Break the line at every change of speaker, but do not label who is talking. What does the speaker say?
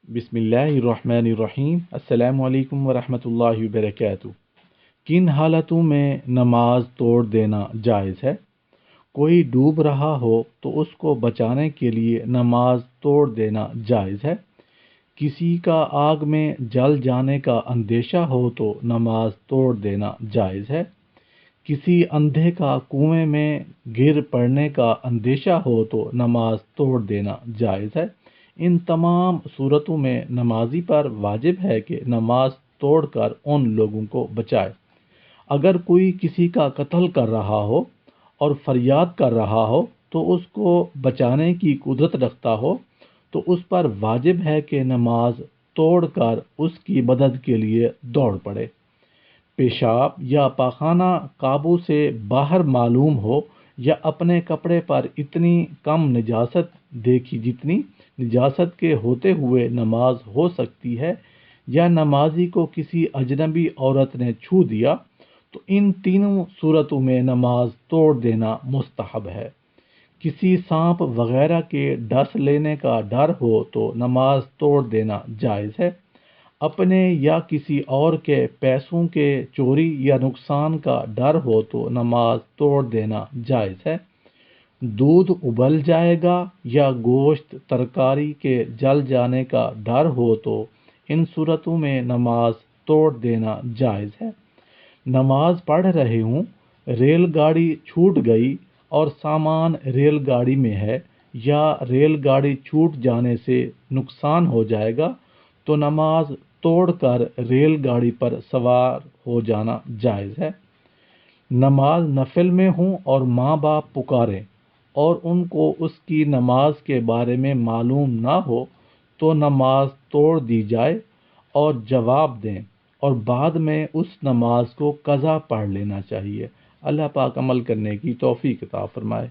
بسم اللہ الرحمن الرحیم۔ السلام علیکم ورحمۃ اللہ وبرکاتہ۔ کن حالتوں میں نماز توڑ دینا جائز ہے؟ کوئی ڈوب رہا ہو تو اس کو بچانے کے لیے نماز توڑ دینا جائز ہے۔ کسی کا آگ میں جل جانے کا اندیشہ ہو تو نماز توڑ دینا جائز ہے۔ کسی اندھے کا کنویں میں گر پڑنے کا اندیشہ ہو تو نماز توڑ دینا جائز ہے۔ ان تمام صورتوں میں نمازی پر واجب ہے کہ نماز توڑ کر ان لوگوں کو بچائے۔ اگر کوئی کسی کا قتل کر رہا ہو اور فریاد کر رہا ہو تو اس کو بچانے کی قدرت رکھتا ہو تو اس پر واجب ہے کہ نماز توڑ کر اس کی مدد کے لیے دوڑ پڑے۔ پیشاب یا پاخانہ قابو سے باہر معلوم ہو یا اپنے کپڑے پر اتنی کم نجاست دیکھی جتنی نجاست کے ہوتے ہوئے نماز ہو سکتی ہے، یا نمازی کو کسی اجنبی عورت نے چھو دیا، تو ان تینوں صورتوں میں نماز توڑ دینا مستحب ہے۔ کسی سانپ وغیرہ کے ڈس لینے کا ڈر ہو تو نماز توڑ دینا جائز ہے۔ اپنے یا کسی اور کے پیسوں کے چوری یا نقصان کا ڈر ہو تو نماز توڑ دینا جائز ہے۔ دودھ ابل جائے گا یا گوشت ترکاری کے جل جانے کا ڈر ہو تو ان صورتوں میں نماز توڑ دینا جائز ہے۔ نماز پڑھ رہے ہوں، ریل گاڑی چھوٹ گئی اور سامان ریل گاڑی میں ہے، یا ریل گاڑی چھوٹ جانے سے نقصان ہو جائے گا تو نماز توڑ کر ریل گاڑی پر سوار ہو جانا جائز ہے۔ نماز نفل میں ہوں اور ماں باپ پکاریں اور ان کو اس کی نماز کے بارے میں معلوم نہ ہو تو نماز توڑ دی جائے اور جواب دیں، اور بعد میں اس نماز کو قضا پڑھ لینا چاہیے۔ اللہ پاک عمل کرنے کی توفیق عطا فرمائے۔